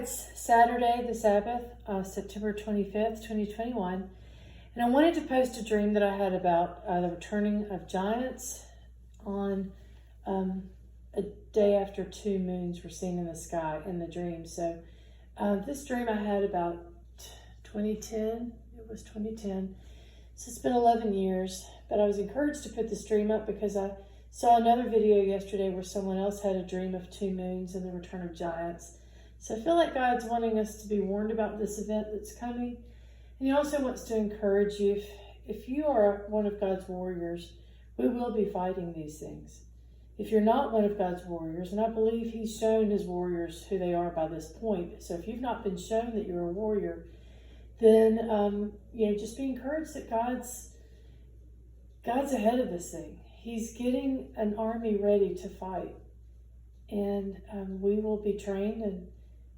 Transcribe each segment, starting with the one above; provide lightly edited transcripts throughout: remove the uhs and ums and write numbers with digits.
it's Saturday, the Sabbath, September 25th, 2021. And I wanted to post a dream that I had about the returning of giants on a day after 2 moons were seen in the sky in the dream. So this dream I had about 2010. It was 2010. So it's been 11 years. But I was encouraged to put this dream up because I saw another video yesterday where someone else had a dream of 2 moons and the return of giants. So I feel like God's wanting us to be warned about this event that's coming. And He also wants to encourage you, if you are one of God's warriors, we will be fighting these things. If you're not one of God's warriors, and I believe He's shown His warriors who they are by this point. So if you've not been shown that you're a warrior, then just be encouraged that God's ahead of this thing. He's getting an army ready to fight. And we will be trained and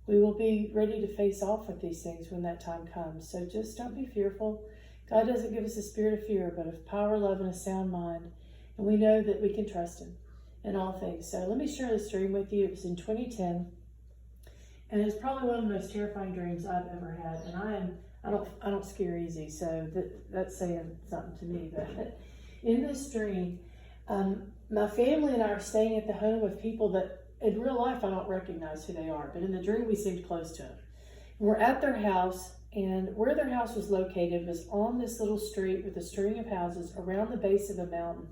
we will be ready to face off with these things when that time comes. So just don't be fearful. God doesn't give us a spirit of fear, but of power, love, and a sound mind. And we know that we can trust Him in all things. So let me share this dream with you. It was in 2010. And it's probably one of the most terrifying dreams I've ever had. And I don't scare easy, so that's saying something to me. But in this dream, my family and I are staying at the home of people that in real life I don't recognize who they are, but in the dream we seemed close to them. And we're at their house, and where their house was located was on this little street with a string of houses around the base of a mountain.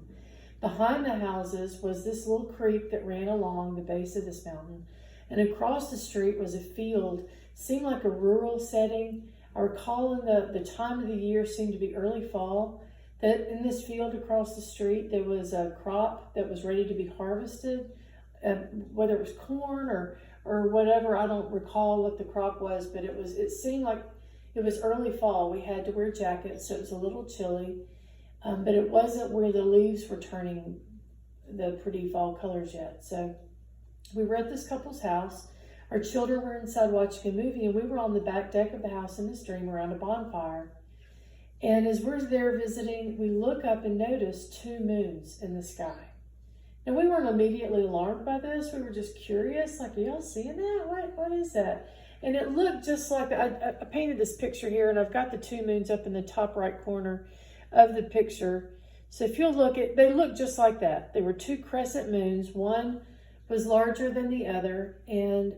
Behind the houses was this little creek that ran along the base of this mountain, and across the street was a field. Seemed like a rural setting. I recall in the time of the year seemed to be early fall, that in this field across the street there was a crop that was ready to be harvested, whether it was corn or whatever. I don't recall what the crop was, but it seemed like it was early fall. We had to wear jackets, so it was a little chilly, but it wasn't where the leaves were turning the pretty fall colors yet. So we were at this couple's house. Our children were inside watching a movie, and we were on the back deck of the house in this dream around a bonfire. And as we're there visiting, we look up and notice 2 moons in the sky. Now, we weren't immediately alarmed by this. We were just curious, like, are y'all seeing that? What is that? And it looked just like, I painted this picture here, and I've got the 2 moons up in the top right corner of the picture. So if you'll look, they look just like that. They were 2 crescent moons. One was larger than the other, and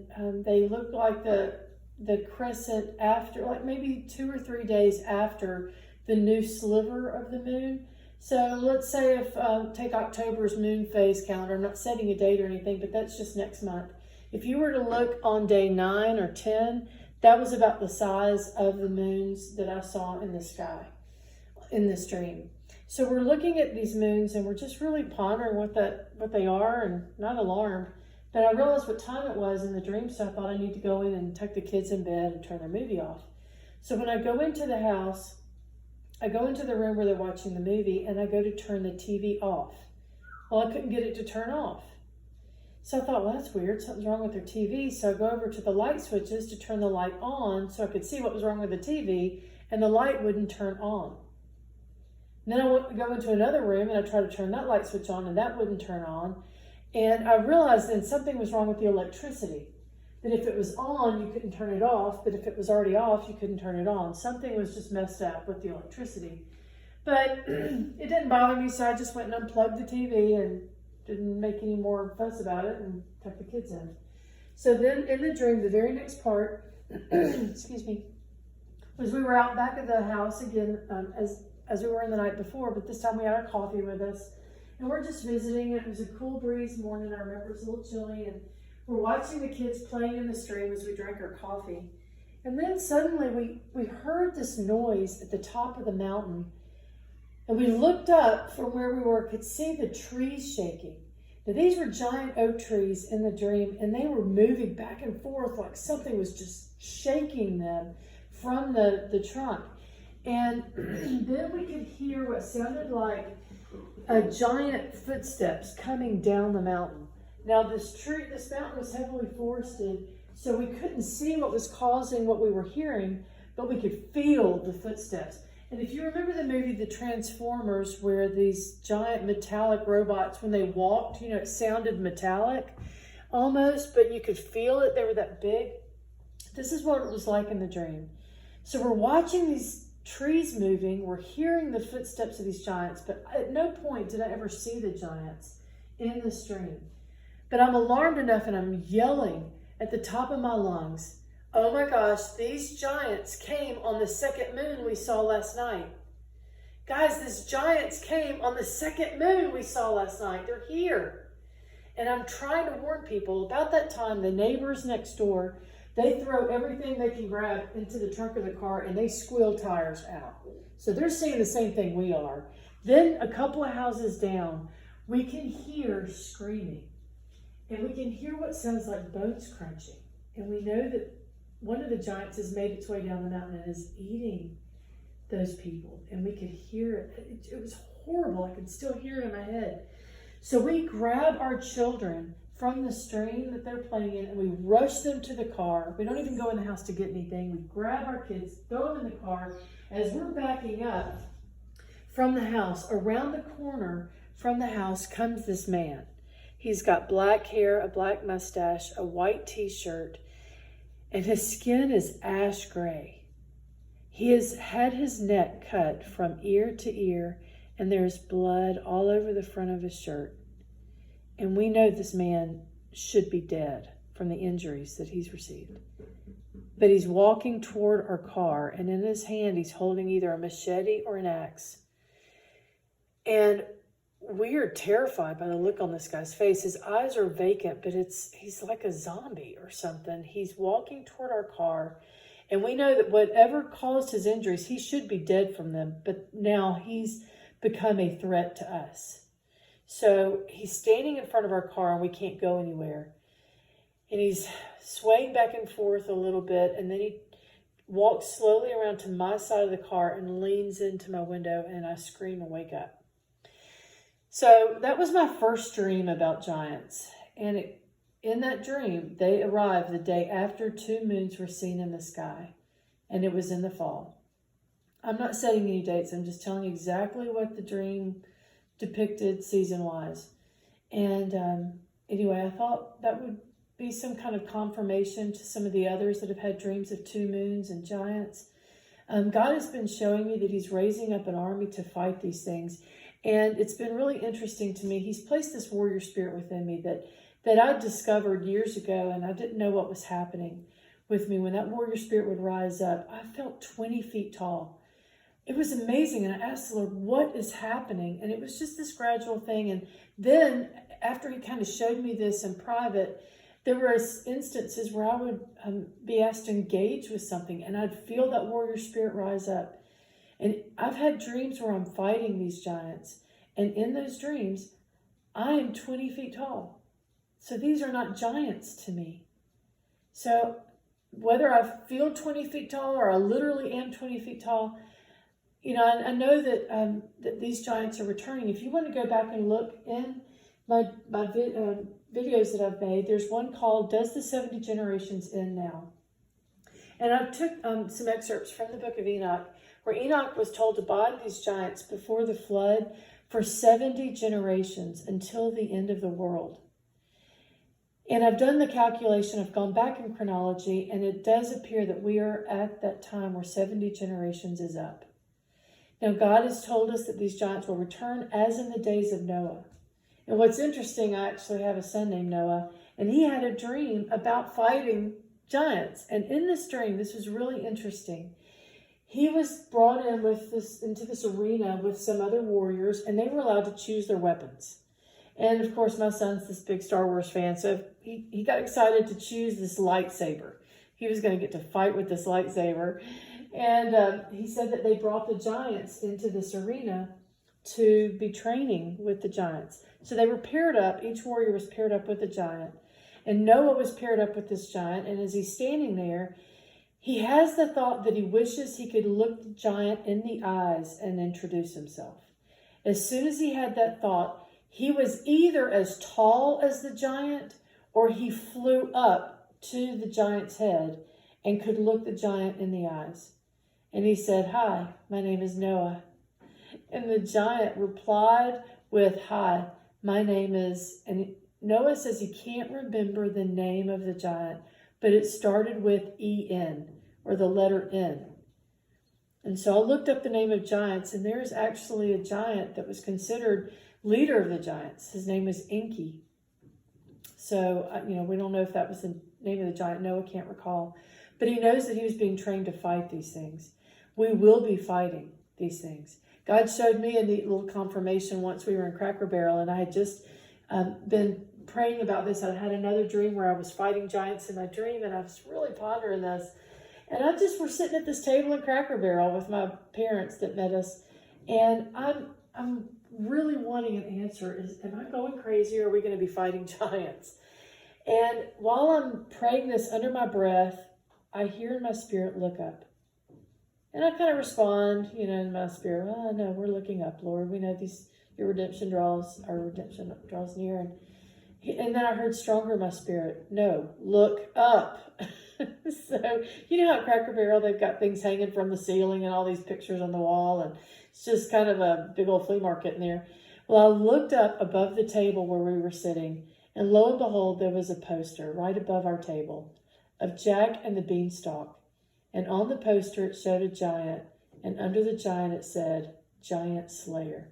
they looked like the crescent after, like maybe 2 or 3 days after the new sliver of the moon. So let's say if, take October's moon phase calendar, I'm not setting a date or anything, but that's just next month. If you were to look on day 9 or 10, that was about the size of the moons that I saw in the sky in this dream. So we're looking at these moons and we're just really pondering what they are, and not alarmed. But I realized what time it was in the dream, so I thought I need to go in and tuck the kids in bed and turn their movie off. So when I go into the house, I go into the room where they're watching the movie, and I go to turn the TV off. Well, I couldn't get it to turn off. So I thought, well, that's weird. Something's wrong with their TV. So I go over to the light switches to turn the light on so I could see what was wrong with the TV, and the light wouldn't turn on. And then I go into another room, and I try to turn that light switch on, and that wouldn't turn on. And I realized then something was wrong with the electricity. That if it was on, you couldn't turn it off, but if it was already off, you couldn't turn it on. Something was just messed up with the electricity. But it didn't bother me, so I just went and unplugged the TV and didn't make any more fuss about it and tucked the kids in. So then in the dream, the very next part, excuse me, was we were out back of the house again, as we were in the night before, but this time we had our coffee with us. And we're just visiting. It was a cool breeze morning. I remember it was a little chilly, and we're watching the kids playing in the stream as we drank our coffee. And then suddenly we heard this noise at the top of the mountain. And we looked up from where we were, could see the trees shaking. Now, these were giant oak trees in the dream, and they were moving back and forth like something was just shaking them from the trunk. And then we could hear what sounded like a giant footsteps coming down the mountain. Now this mountain was heavily forested, so we couldn't see what was causing what we were hearing, but we could feel the footsteps. And if you remember the movie The Transformers, where these giant metallic robots, when they walked, it sounded metallic almost, but you could feel it. They were that big. This is what it was like in the dream. So we're watching these trees moving. We're hearing the footsteps of these giants, but at no point did I ever see the giants in this dream. But I'm alarmed enough and I'm yelling at the top of my lungs, oh my gosh, these giants came on the second moon we saw last night. Guys, these giants came on the second moon we saw last night. They're here. And I'm trying to warn people. About that time, the neighbors next door, they throw everything they can grab into the trunk of the car and they squeal tires out. So they're seeing the same thing we are. Then a couple of houses down, we can hear screaming. And we can hear what sounds like bones crunching. And we know that one of the giants has made its way down the mountain and is eating those people. And we could hear it. It was horrible. I could still hear it in my head. So we grab our children from the stream that they're playing in and we rush them to the car. We don't even go in the house to get anything. We grab our kids, throw them in the car. As we're backing up from the house, around the corner from the house comes this man. He's got black hair, a black mustache, a white t-shirt, and his skin is ash gray. He has had his neck cut from ear to ear, and there's blood all over the front of his shirt. And we know this man should be dead from the injuries that he's received. But he's walking toward our car, and in his hand he's holding either a machete or an axe. And we are terrified by the look on this guy's face. His eyes are vacant, but he's like a zombie or something. He's walking toward our car, and we know that whatever caused his injuries, he should be dead from them, but now he's become a threat to us. So he's standing in front of our car, and we can't go anywhere. And he's swaying back and forth a little bit, and then he walks slowly around to my side of the car and leans into my window, and I scream and wake up. So that was my first dream about giants. And in that dream, they arrived the day after 2 moons were seen in the sky. And it was in the fall. I'm not setting any dates. I'm just telling you exactly what the dream depicted season-wise. And anyway, I thought that would be some kind of confirmation to some of the others that have had dreams of 2 moons and giants. God has been showing me that he's raising up an army to fight these things. And it's been really interesting to me. He's placed this warrior spirit within me that I discovered years ago, and I didn't know what was happening with me. When that warrior spirit would rise up, I felt 20 feet tall. It was amazing. And I asked the Lord, what is happening? And it was just this gradual thing. And then after he kind of showed me this in private, there were instances where I would be asked to engage with something, and I'd feel that warrior spirit rise up. And I've had dreams where I'm fighting these giants. And in those dreams, I am 20 feet tall. So these are not giants to me. So whether I feel 20 feet tall or I literally am 20 feet tall, I know that that these giants are returning. If you want to go back and look in my videos that I've made, there's one called Does the 70 Generations End Now? And I took some excerpts from the book of Enoch, where Enoch was told to bide these giants before the flood for 70 generations until the end of the world. And I've done the calculation, I've gone back in chronology, and it does appear that we are at that time where 70 generations is up. Now, God has told us that these giants will return as in the days of Noah. And what's interesting, I actually have a son named Noah, and he had a dream about fighting giants. And in this dream, this was really interesting. He was brought into this arena with some other warriors, and they were allowed to choose their weapons. And of course, my son's this big Star Wars fan, so he got excited to choose this lightsaber. He was going to get to fight with this lightsaber. And he said that they brought the giants into this arena to be training with the giants. So they were paired up. Each warrior was paired up with a giant. And Noah was paired up with this giant. And as he's standing there, he has the thought that he wishes he could look the giant in the eyes and introduce himself. As soon as he had that thought, he was either as tall as the giant or he flew up to the giant's head and could look the giant in the eyes. And he said, "Hi, my name is Noah." And the giant replied with, "Hi, my name is..." And Noah says he can't remember the name of the giant, but it started with E-N, or the letter N. And so I looked up the name of giants, and there's actually a giant that was considered leader of the giants. His name was Enki. So, we don't know if that was the name of the giant. No, I can't recall. But he knows that he was being trained to fight these things. We will be fighting these things. God showed me a neat little confirmation once we were in Cracker Barrel, and I had just been praying about this. I had another dream where I was fighting giants in my dream, and I was really pondering this. And I just were sitting at this table in Cracker Barrel with my parents that met us, and I'm really wanting an answer. Am I going crazy, or are we going to be fighting giants? And while I'm praying this under my breath, I hear in my spirit, look up. And I kind of respond, in my spirit, oh, no, we're looking up, Lord. We know our redemption draws near. And then I heard stronger in my spirit, no, look up. So, you know how at Cracker Barrel, they've got things hanging from the ceiling and all these pictures on the wall, and it's just kind of a big old flea market in there. Well, I looked up above the table where we were sitting, and lo and behold, there was a poster right above our table of Jack and the Beanstalk. And on the poster, it showed a giant, and under the giant, it said, Giant Slayer.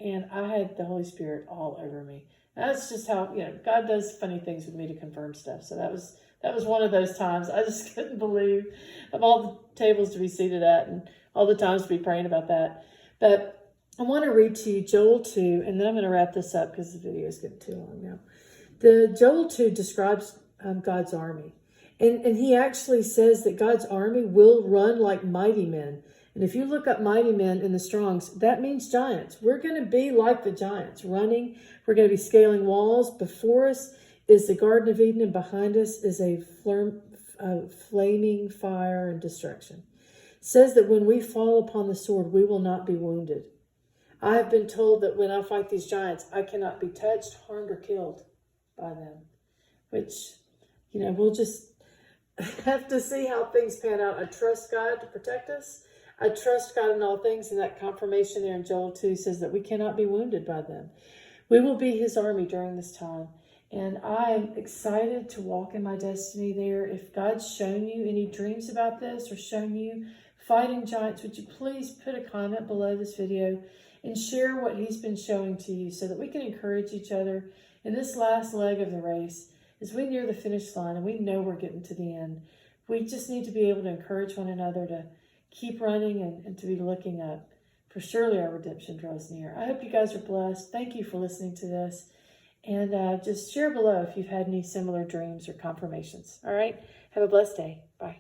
And I had the Holy Spirit all over me. That's just how, God does funny things with me to confirm stuff. So that was one of those times. I just couldn't believe of all the tables to be seated at and all the times to be praying about that. But I want to read to you Joel 2, and then I'm going to wrap this up because the video is getting too long now. The Joel 2 describes God's army. And he actually says that God's army will run like mighty men. And if you look up mighty men in the Strongs, that means giants. We're going to be like the giants, running. We're going to be scaling walls. Before us is the Garden of Eden, and behind us is a flaming fire and destruction. It says that when we fall upon the sword, we will not be wounded. I have been told that when I fight these giants, I cannot be touched, harmed, or killed by them. Which, we'll just have to see how things pan out. I trust God to protect us. I trust God in all things, and that confirmation there in Joel 2 says that we cannot be wounded by them. We will be his army during this time, and I am excited to walk in my destiny there. If God's shown you any dreams about this or shown you fighting giants, would you please put a comment below this video and share what he's been showing to you so that we can encourage each other in this last leg of the race. As we near the finish line and we know we're getting to the end, we just need to be able to encourage one another to keep running and to be looking up. For surely our redemption draws near. I hope you guys are blessed. Thank you for listening to this. And just share below if you've had any similar dreams or confirmations. All right? Have a blessed day. Bye.